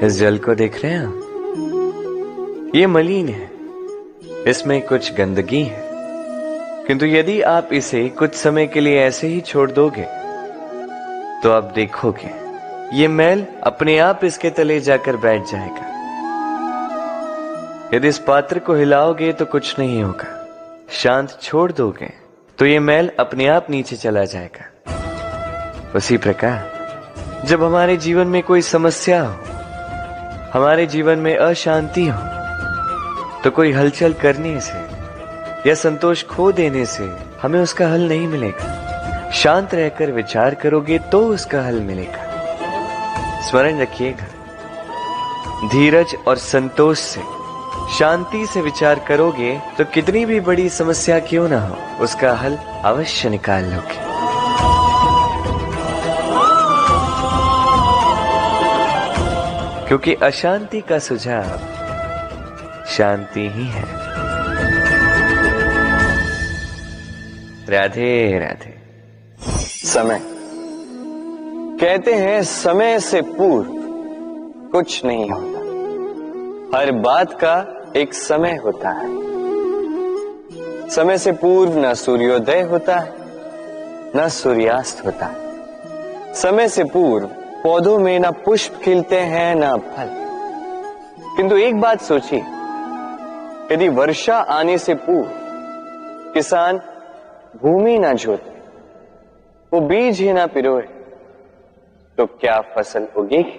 इस जल को देख रहे हैं आप? ये मलिन है, इसमें कुछ गंदगी है, किंतु यदि आप इसे कुछ समय के लिए ऐसे ही छोड़ दोगे तो आप देखोगे ये मैल अपने आप इसके तले जाकर बैठ जाएगा। यदि इस पात्र को हिलाओगे तो कुछ नहीं होगा, शांत छोड़ दोगे तो ये मैल अपने आप नीचे चला जाएगा। उसी प्रकार जब हमारे जीवन में कोई समस्या हो, हमारे जीवन में अशांति हो, तो कोई हलचल करने से या संतोष खो देने से हमें उसका हल नहीं मिलेगा। शांत रहकर विचार करोगे तो उसका हल मिलेगा। स्मरण रखिएगा, धीरज और संतोष से, शांति से विचार करोगे तो कितनी भी बड़ी समस्या क्यों ना हो, उसका हल अवश्य निकाल लोगे। क्योंकि अशांति का सुझाव शांति ही है। राधे राधे। समय, कहते हैं समय से पूर्व कुछ नहीं होता, हर बात का एक समय होता है। समय से पूर्व न सूर्योदय होता है, न सूर्यास्त होता है। समय से पूर्व पौधों में न पुष्प खिलते हैं न फल। किंतु एक बात सोचिए, यदि वर्षा आने से पूर्व किसान भूमि ना जोते, वो बीज ही ना पिरोए, तो क्या फसल उगेगी?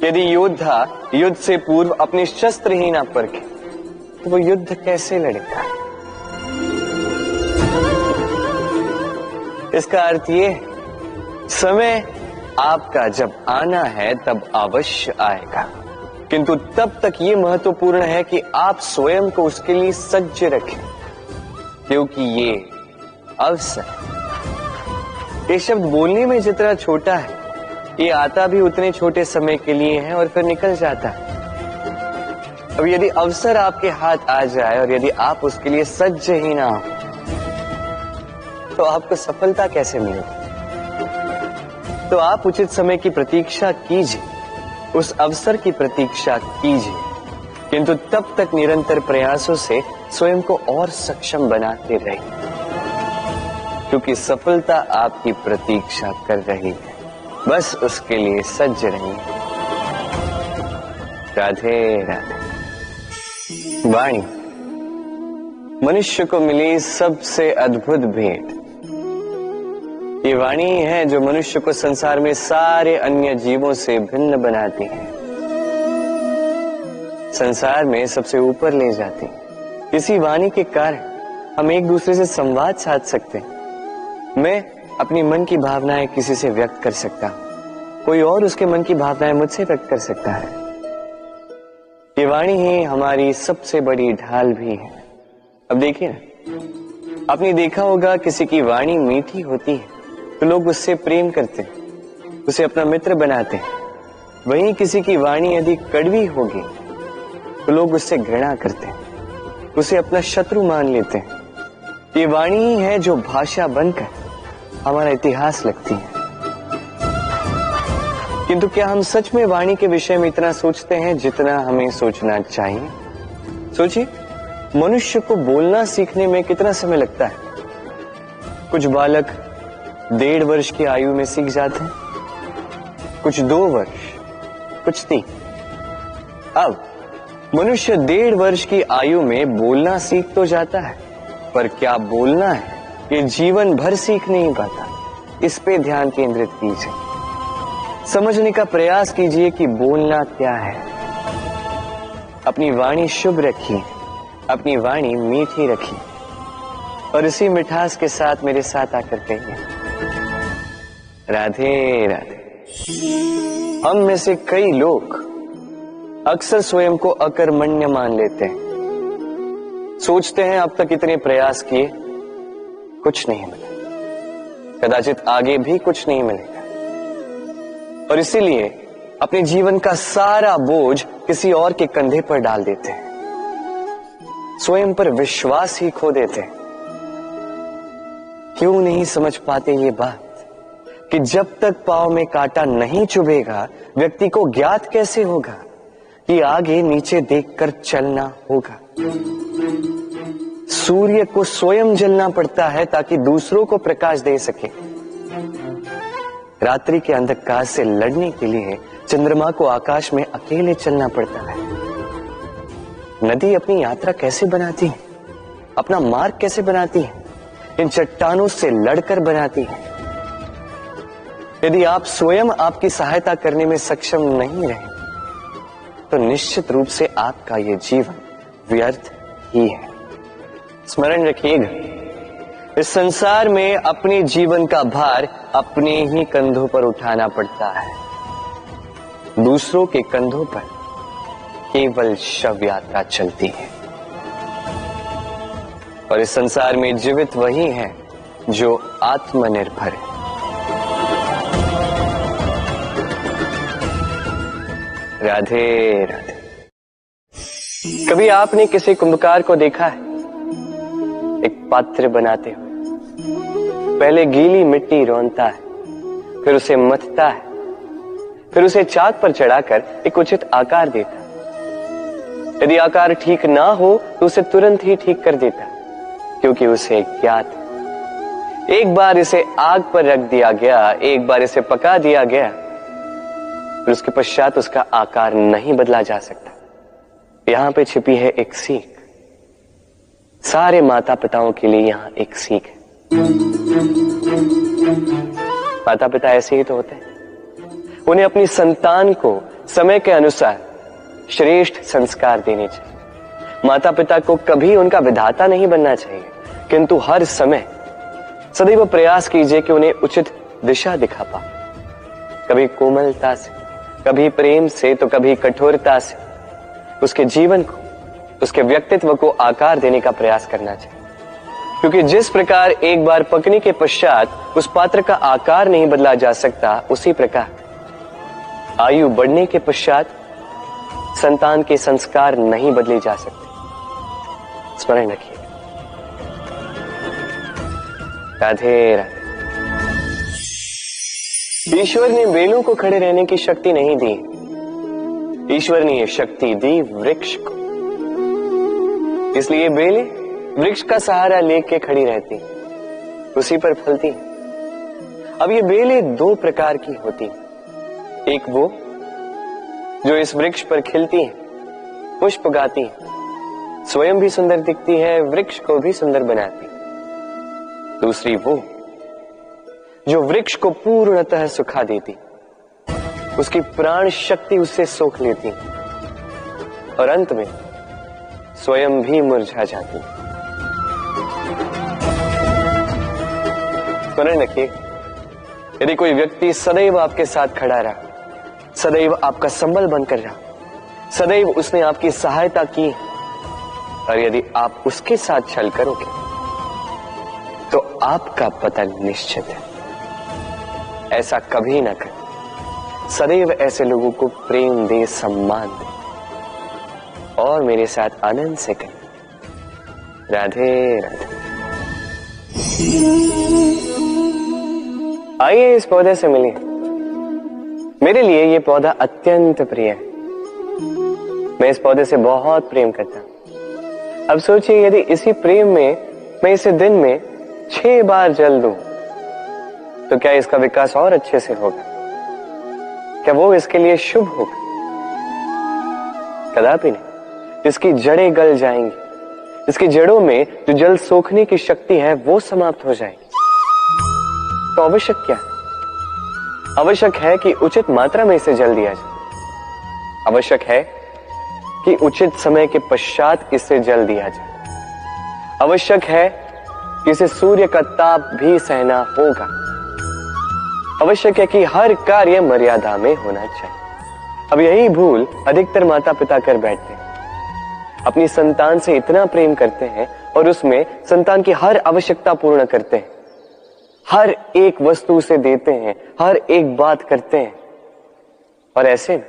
यदि योद्धा युद्ध से पूर्व अपने शस्त्र ही ना परखे, तो वो युद्ध कैसे लड़ेगा? इसका अर्थ ये, समय आपका जब आना है तब अवश्य आएगा, किंतु तब तक ये महत्वपूर्ण है कि आप स्वयं को उसके लिए सज्ज रखें, क्योंकि ये अवसर, ये शब्द बोलने में जितना छोटा है, ये आता भी उतने छोटे समय के लिए है और फिर निकल जाता है। अब यदि अवसर आपके हाथ आ जाए और यदि आप उसके लिए सज्ज ही ना हो, तो आपको सफलता कैसे मिलेगी? तो आप उचित समय की प्रतीक्षा कीजिए, उस अवसर की प्रतीक्षा कीजिए, किंतु तब तक निरंतर प्रयासों से स्वयं को और सक्षम बनाते रहिए, क्योंकि सफलता आपकी प्रतीक्षा कर रही है। बस उसके लिए सज्ज रहिए। राधे राधे। वाणी मनुष्य को मिली सबसे अद्भुत भेंट। ये वाणी है जो मनुष्य को संसार में सारे अन्य जीवों से भिन्न बनाती है, संसार में सबसे ऊपर ले जाती है। इसी वाणी के कारण हम एक दूसरे से संवाद साध सकते हैं। मैं अपनी मन की भावनाएं किसी से व्यक्त कर सकता हूं, कोई और उसके मन की भावनाएं मुझसे व्यक्त कर सकता है। ये वाणी ही हमारी सबसे बड़ी ढाल भी है। अब देखिए ना, आपने देखा होगा किसी की वाणी मीठी होती है तो लोग उससे प्रेम करते हैं, उसे अपना मित्र बनाते हैं। वहीं किसी की वाणी यदि कड़वी होगी तो लोग उससे घृणा करते हैं, उसे अपना शत्रु मान लेते हैं। ये वाणी ही है जो भाषा बनकर हमारा इतिहास लगती है। किंतु क्या हम सच में वाणी के विषय में इतना सोचते हैं जितना हमें सोचना चाहिए? सोचिए, मनुष्य को बोलना सीखने में कितना समय लगता है? कुछ बालक 1.5 वर्ष की आयु में सीख जाते हैं, कुछ 2 वर्ष, कुछ 3। अब मनुष्य 1.5 वर्ष की आयु में बोलना सीख तो जाता है, पर क्या बोलना है ये जीवन भर सीख नहीं पाता। इस पे ध्यान केंद्रित कीजिए, समझने का प्रयास कीजिए कि बोलना क्या है। अपनी वाणी शुभ रखिए, अपनी वाणी मीठी रखिए, और इसी मिठास के साथ मेरे साथ आकर कहिए, राधे राधे। हम में से कई लोग अक्सर स्वयं को अकर्मण्य मान लेते हैं, सोचते हैं अब तक इतने प्रयास किए, कुछ नहीं मिला, कदाचित आगे भी कुछ नहीं मिलेगा, और इसीलिए अपने जीवन का सारा बोझ किसी और के कंधे पर डाल देते हैं, स्वयं पर विश्वास ही खो देते हैं। क्यों नहीं समझ पाते ये बात? कि जब तक पांव में कांटा नहीं चुभेगा व्यक्ति को ज्ञात कैसे होगा कि आगे नीचे देखकर चलना होगा। सूर्य को स्वयं जलना पड़ता है ताकि दूसरों को प्रकाश दे सके। रात्रि के अंधकार से लड़ने के लिए चंद्रमा को आकाश में अकेले चलना पड़ता है। नदी अपनी यात्रा कैसे बनाती है, अपना मार्ग कैसे बनाती है, इन चट्टानों से लड़कर बनाती है। यदि आप स्वयं आपकी सहायता करने में सक्षम नहीं रहे तो निश्चित रूप से आपका यह जीवन व्यर्थ ही है। स्मरण रखिएगा, इस संसार में अपने जीवन का भार अपने ही कंधों पर उठाना पड़ता है। दूसरों के कंधों पर केवल शव यात्रा चलती है। और इस संसार में जीवित वही है जो आत्मनिर्भर है। राधे राधे। कभी आपने किसी कुंभकार को देखा है एक पात्र बनाते हुए? पहले गीली मिट्टी रौंदता है, फिर उसे मथता है, फिर उसे चाक पर चढ़ाकर एक उचित आकार देता है। यदि आकार ठीक ना हो तो उसे तुरंत ही ठीक कर देता है, क्योंकि उसे ज्ञात है। एक बार इसे आग पर रख दिया गया, एक बार इसे पका दिया गया, फिर उसके पश्चात उसका आकार नहीं बदला जा सकता। यहां पे छिपी है एक सीख। सारे माता पिताओं के लिए यहां एक सीख है। माता पिता ऐसे ही तो होते हैं। उन्हें अपनी संतान को समय के अनुसार श्रेष्ठ संस्कार देने चाहिए। माता पिता को कभी उनका विधाता नहीं बनना चाहिए, किंतु हर समय सदैव प्रयास कीजिए कि उन्हें उचित दिशा दिखा पाओ। कभी कोमलता से, कभी प्रेम से, तो कभी कठोरता से उसके जीवन को, उसके व्यक्तित्व को आकार देने का प्रयास करना चाहिए। क्योंकि जिस प्रकार एक बार पकने के पश्चात उस पात्र का आकार नहीं बदला जा सकता, उसी प्रकार आयु बढ़ने के पश्चात संतान के संस्कार नहीं बदले जा सकते। स्मरण रखिए। राधे राधे। ईश्वर ने बेलों को खड़े रहने की शक्ति नहीं दी, ईश्वर ने यह शक्ति दी वृक्ष को। इसलिए बेलें वृक्ष का सहारा लेके खड़ी रहती, उसी पर फलती। अब ये बेलें दो प्रकार की होती, एक वो जो इस वृक्ष पर खिलती हैं, पुष्प गाती हैं, स्वयं भी सुंदर दिखती है, वृक्ष को भी सुंदर बनाती। दूसरी वो जो वृक्ष को पूर्णतः सुखा देती, उसकी प्राण शक्ति उससे सोख लेती और अंत में स्वयं भी मुरझा जाती। स्मरण रखिए, यदि कोई व्यक्ति सदैव आपके साथ खड़ा रहा, सदैव आपका संबल बनकर रहा, सदैव उसने आपकी सहायता की, और यदि आप उसके साथ छल करोगे तो आपका पतन निश्चित है। ऐसा कभी ना करें। सदैव ऐसे लोगों को प्रेम दे, सम्मान दे, और मेरे साथ आनंद से कहें राधे राधे। आइए इस पौधे से मिलिए। मेरे लिए ये पौधा अत्यंत प्रिय है। मैं इस पौधे से बहुत प्रेम करता हूं। अब सोचिए, यदि इसी प्रेम में मैं इसे दिन में 6 बार जल दूं तो क्या इसका विकास और अच्छे से होगा? क्या वो इसके लिए शुभ होगा? कदापि नहीं। इसकी जड़ें गल जाएंगी, इसकी जड़ों में जो जल सोखने की शक्ति है वो समाप्त हो जाएगी। तो आवश्यक क्या है? आवश्यक है कि उचित मात्रा में इसे जल दिया जाए। आवश्यक है कि उचित समय के पश्चात इसे जल दिया जाए। आवश्यक है कि इसे सूर्य का ताप भी सहना होगा। आवश्यक है कि हर कार्य मर्यादा में होना चाहिए। अब यही भूल अधिकतर माता पिता कर बैठते हैं। अपनी संतान से इतना प्रेम करते हैं और उसमें संतान की हर आवश्यकता पूर्ण करते हैं, हर एक वस्तु उसे देते हैं, हर एक बात करते हैं, और ऐसे में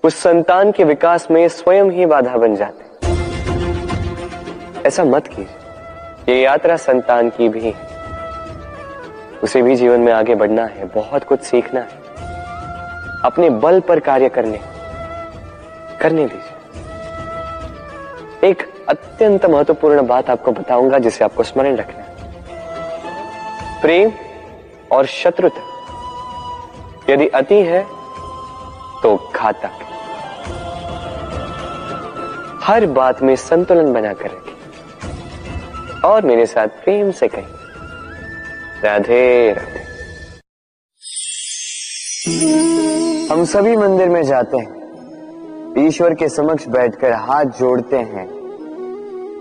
उस संतान के विकास में स्वयं ही बाधा बन जाते हैं। ऐसा मत कीजिए। ये यात्रा संतान की भी है। उसे भी जीवन में आगे बढ़ना है, बहुत कुछ सीखना है, अपने बल पर कार्य करने दीजिए। एक अत्यंत महत्वपूर्ण बात आपको बताऊंगा जिसे आपको स्मरण रखना है। प्रेम और शत्रुता यदि अति है तो घातक है। हर बात में संतुलन बनाकर रखें और मेरे साथ प्रेम से कहें, राधे राधे। हम सभी मंदिर में जाते हैं, ईश्वर के समक्ष बैठकर हाथ जोड़ते हैं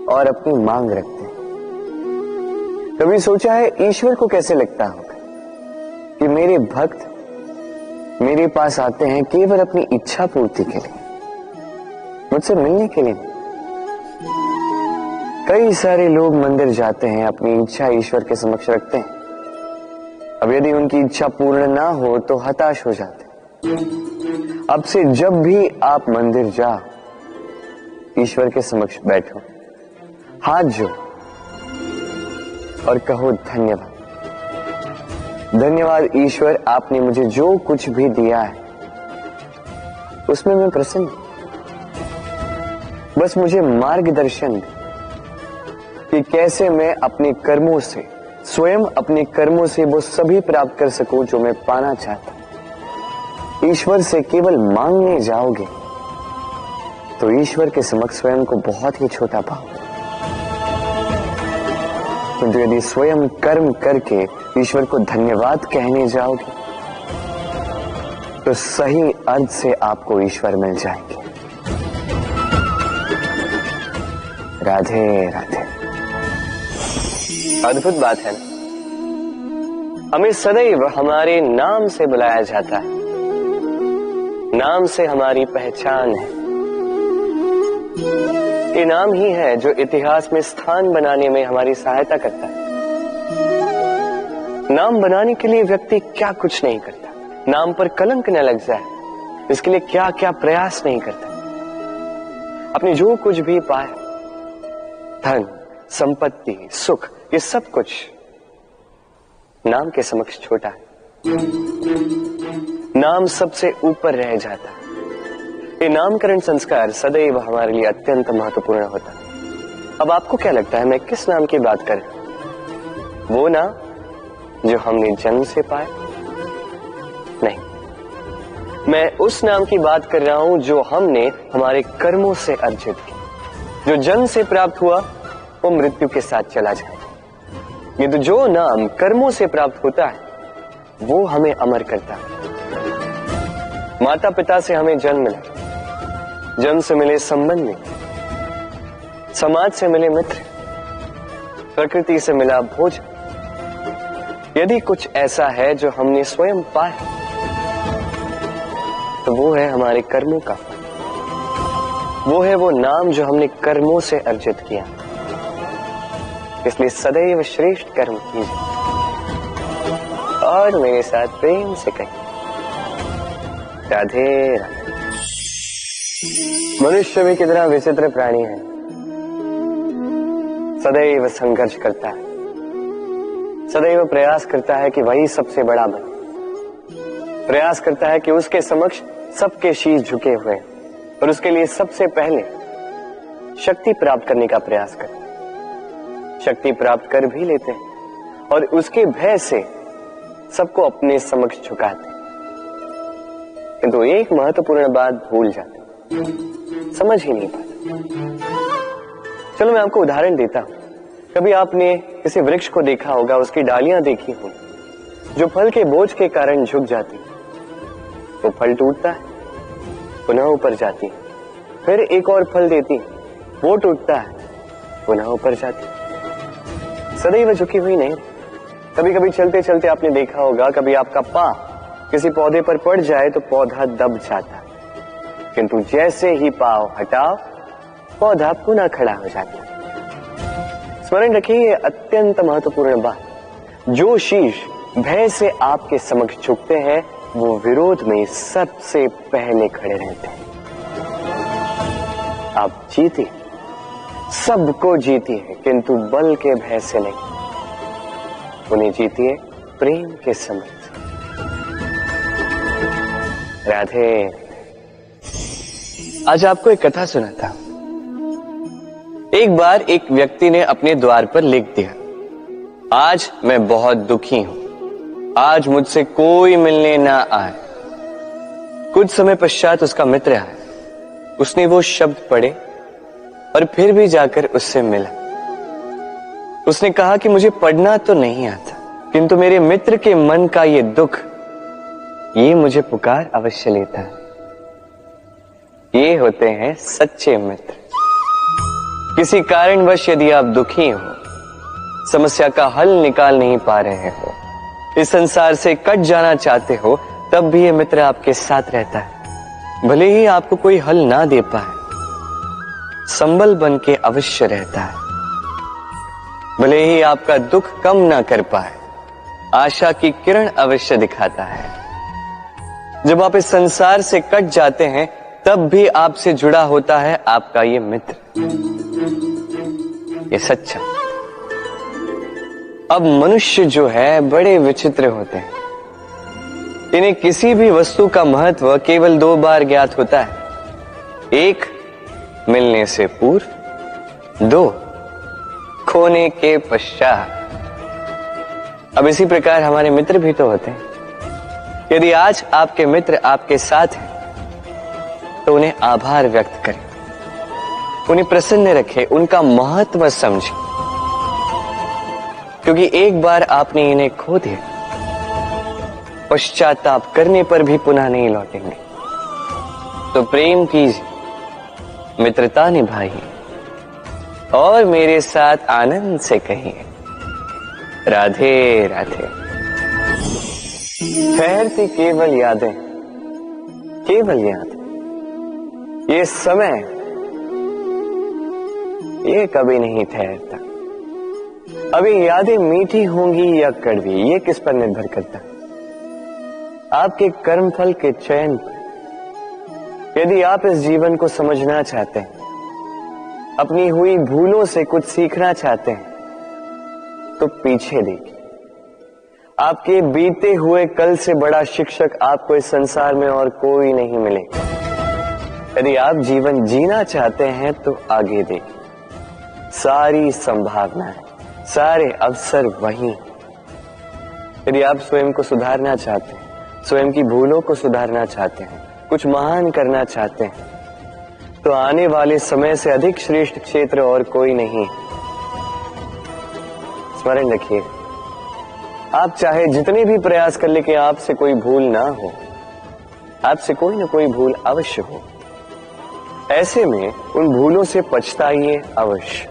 और अपनी मांग रखते हैं। कभी सोचा है ईश्वर को कैसे लगता होगा कि मेरे भक्त मेरे पास आते हैं केवल अपनी इच्छा पूर्ति के लिए, मुझसे मिलने के लिए नहीं। कई सारे लोग मंदिर जाते हैं, अपनी इच्छा ईश्वर के समक्ष रखते हैं। अब यदि उनकी इच्छा पूर्ण ना हो तो हताश हो जाते हैं। अब से जब भी आप मंदिर जाओ, ईश्वर के समक्ष बैठो, हाथ जोड़ो और कहो धन्यवाद। धन्यवाद ईश्वर, आपने मुझे जो कुछ भी दिया है उसमें मैं प्रसन्न हूं। बस मुझे मार्गदर्शन दे कि कैसे मैं अपने कर्मों से, स्वयं अपने कर्मों से वो सभी प्राप्त कर सकूं जो मैं पाना चाहता हूं। ईश्वर से केवल मांगने जाओगे तो ईश्वर के समक्ष स्वयं को बहुत ही छोटा पाओगे, किंतु यदि स्वयं कर्म करके ईश्वर को धन्यवाद कहने जाओगे तो सही अर्थ से आपको ईश्वर मिल जाएंगे। राधे राधे। अद्भुत बात है ना, हमें सदैव हमारे नाम से बुलाया जाता है, नाम से हमारी पहचान है। ये नाम ही है जो इतिहास में स्थान बनाने में हमारी सहायता करता है। नाम बनाने के लिए व्यक्ति क्या कुछ नहीं करता, नाम पर कलंक न लग जाए इसके लिए क्या क्या प्रयास नहीं करता। अपने जो कुछ भी पाया, धन, संपत्ति, सुख, ये सब कुछ नाम के समक्ष छोटा है। नाम सबसे ऊपर रह जाता है। ये नामकरण संस्कार सदैव हमारे लिए अत्यंत महत्वपूर्ण होता है। अब आपको क्या लगता है मैं किस नाम की बात कर रहा हूं? वो नाम जो हमने जन्म से पाया? नहीं, मैं उस नाम की बात कर रहा हूं जो हमने हमारे कर्मों से अर्जित किया। जो जन्म से प्राप्त हुआ वो मृत्यु के साथ चला जाए। ये तो जो नाम कर्मों से प्राप्त होता है वो हमें अमर करता है। माता पिता से हमें जन्म मिला, जन्म से मिले संबंध में, समाज से मिले मित्र, प्रकृति से मिला भोजन। यदि कुछ ऐसा है जो हमने स्वयं पाया तो वो है हमारे कर्मों का फल। वो है वो नाम जो हमने कर्मों से अर्जित किया। इसलिए सदैव श्रेष्ठ कर्म कीजिए और मेरे साथ प्रेम से कहिए, राधे राधे। मनुष्य भी कितना विचित्र प्राणी है, सदैव संघर्ष करता है, सदैव प्रयास करता है कि वही सबसे बड़ा बने, प्रयास करता है कि उसके समक्ष सबके शीश झुके हुए हैं और उसके लिए सबसे पहले शक्ति प्राप्त करने का प्रयास करता है। शक्ति प्राप्त कर भी लेते हैं और उसके भय से सबको अपने समक्ष झुकाते हैं, किंतु एक महत्वपूर्ण बात भूल जाते हैं, समझ ही नहीं पाते। चलो मैं आपको उदाहरण देता हूं। कभी आपने किसी वृक्ष को देखा होगा, उसकी डालियां देखी होंगी जो फल के बोझ के कारण झुक जाती, वो फल टूटता है, पुनः ऊपर जाती है, फिर एक और फल देती, वो टूटता है, पुनः ऊपर जाती, सदैव झुकी हुई नहीं। कभी कभी चलते चलते आपने देखा होगा, कभी आपका पांव किसी पौधे पर पड़ जाए तो पौधा दब जाता है, किंतु जैसे ही पांव हटाओ पौधा पुनः खड़ा हो जाता है। स्मरण रखिए, ये अत्यंत महत्वपूर्ण बात। जो शीश भय से आपके समक्ष झुकते हैं वो विरोध में सबसे पहले खड़े रहते हैं। आप जीते, सबको जीती है, किंतु बल के भय से नहीं। उन्हें जीतिए प्रेम के समुद्र। राधे। आज आपको एक कथा सुनाता हूं। एक बार एक व्यक्ति ने अपने द्वार पर लिख दिया, आज मैं बहुत दुखी हूं, आज मुझसे कोई मिलने ना आए। कुछ समय पश्चात उसका मित्र आया, उसने वो शब्द पढ़े और फिर भी जाकर उससे मिला। उसने कहा कि मुझे पढ़ना तो नहीं आता, किंतु मेरे मित्र के मन का ये दुख, ये मुझे पुकार अवश्य लेता है। ये होते हैं सच्चे मित्र। किसी कारणवश यदि आप दुखी हो, समस्या का हल निकाल नहीं पा रहे हो, इस संसार से कट जाना चाहते हो, तब भी ये मित्र आपके साथ रहता है। भले ही आपको कोई हल ना दे पाए, संबल बन के अवश्य रहता है। भले ही आपका दुख कम ना कर पाए, आशा की किरण अवश्य दिखाता है। जब आप इस संसार से कट जाते हैं, तब भी आपसे जुड़ा होता है आपका ये मित्र, ये सच्चा। अब मनुष्य जो है बड़े विचित्र होते हैं। इन्हें किसी भी वस्तु का महत्व केवल 2 बार ज्ञात होता है, एक मिलने से पूर्व, 2 खोने के पश्चात। अब इसी प्रकार हमारे मित्र भी तो होते हैं। यदि आज आपके मित्र आपके साथ हैं, तो उन्हें आभार व्यक्त करें, उन्हें प्रसन्न रखें, उनका महत्व समझें, क्योंकि एक बार आपने इन्हें खो दिया, पश्चाताप करने पर भी पुनः नहीं लौटेंगे। तो प्रेम कीजिए, मित्रता निभाइए और मेरे साथ आनंद से कहिए, राधे राधे। ठहरती केवल यादें, केवल यादें। ये समय, ये कभी नहीं ठहरता। अभी यादें मीठी होंगी या कड़वी, ये किस पर निर्भर करता है? आपके कर्मफल के चयन पर। यदि आप इस जीवन को समझना चाहते हैं, अपनी हुई भूलों से कुछ सीखना चाहते हैं, तो पीछे देखिए। आपके बीते हुए कल से बड़ा शिक्षक आपको इस संसार में और कोई नहीं मिलेगा। यदि आप जीवन जीना चाहते हैं, तो आगे देखिए। सारी संभावनाएं, सारे अवसर वहीं। यदि आप स्वयं को सुधारना चाहते हैं, स्वयं की भूलों को सुधारना चाहते हैं, कुछ महान करना चाहते हैं, तो आने वाले समय से अधिक श्रेष्ठ क्षेत्र और कोई नहीं। स्मरण रखिए, आप चाहे जितने भी प्रयास कर ले कि आपसे कोई भूल ना हो, आपसे कोई ना कोई भूल अवश्य हो। ऐसे में उन भूलों से पछताइए अवश्य,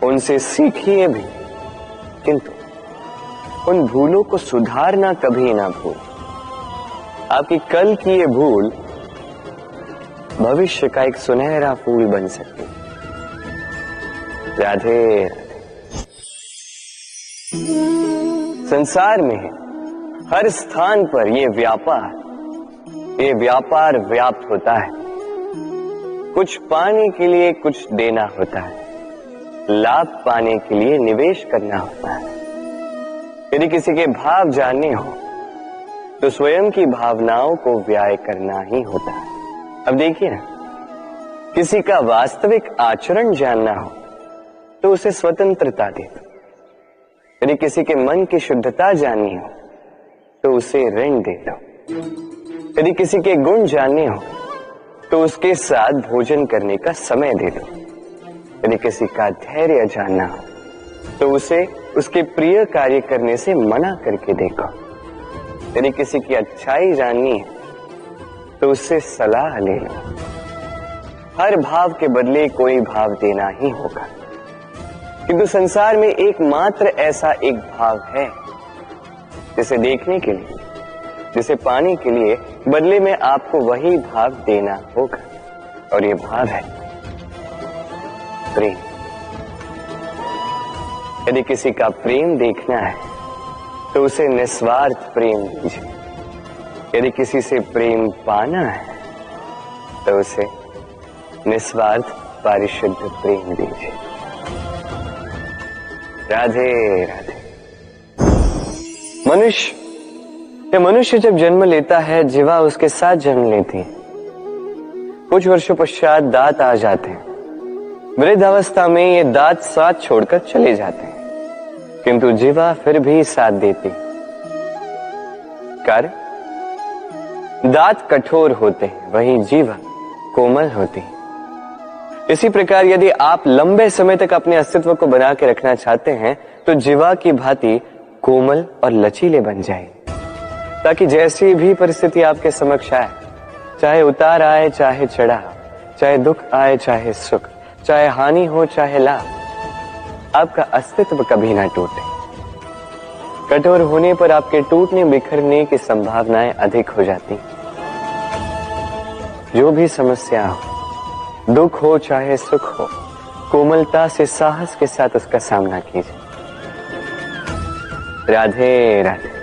उनसे सीखिए भी, किंतु उन भूलों को सुधारना कभी ना भूल। आपकी कल की ये भूल भविष्य का एक सुनहरा फूल बन सकती है। राधे। संसार में हर स्थान पर ये व्यापार व्याप्त होता है। कुछ पाने के लिए कुछ देना होता है, लाभ पाने के लिए निवेश करना होता है। यदि किसी के भाव जानने हो, तो स्वयं की भावनाओं को व्याय करना ही होता है। अब देखिए ना, किसी का वास्तविक आचरण जानना हो, तो उसे स्वतंत्रता दे दो। यदि किसी के मन की शुद्धता जाननी हो, तो उसे ऋण दे दो। यदि किसी के गुण जानने हो, तो उसके साथ भोजन करने का समय दे दो। यदि किसी का धैर्य जानना हो, तो उसे उसके प्रिय कार्य करने से मना करके देखो। यदि किसी की अच्छाई जाननी है, तो उससे सलाह ले लो। हर भाव के बदले कोई भाव देना ही होगा, किंतु संसार में एकमात्र ऐसा एक भाव है, जिसे देखने के लिए, जिसे पाने के लिए बदले में आपको वही भाव देना होगा, और ये भाव है प्रेम। यदि किसी का प्रेम देखना है, तो उसे निस्वार्थ प्रेम दीजिए। यदि किसी से प्रेम पाना है, तो उसे निस्वार्थ पारिशुद्ध प्रेम दीजिए। राधे राधे। मनुष्य जब जन्म लेता है, जीवा उसके साथ जन्म लेती है। कुछ वर्षों पश्चात दांत आ जाते हैं। वृद्धावस्था में ये दांत साथ छोड़कर चले जाते हैं, किंतु जीवा फिर भी साथ देती। कारण दांत कठोर होते हैं, वहीं जीवा कोमल होती है। इसी प्रकार यदि आप लंबे समय तक अपने अस्तित्व को बना के रखना चाहते हैं तो जीवा की भांति कोमल और लचीले बन जाए, ताकि जैसी भी परिस्थिति आपके समक्ष आए, चाहे उतार आए चाहे चढ़ाव, चाहे दुख आए चाहे सुख, चाहे हानि हो चाहे लाभ, आपका अस्तित्व कभी ना टूटे। कठोर होने पर आपके टूटने बिखरने की संभावनाएं अधिक हो जाती। जो भी समस्या हो, दुख हो चाहे सुख हो, कोमलता से साहस के साथ उसका सामना कीजिए। राधे राधे।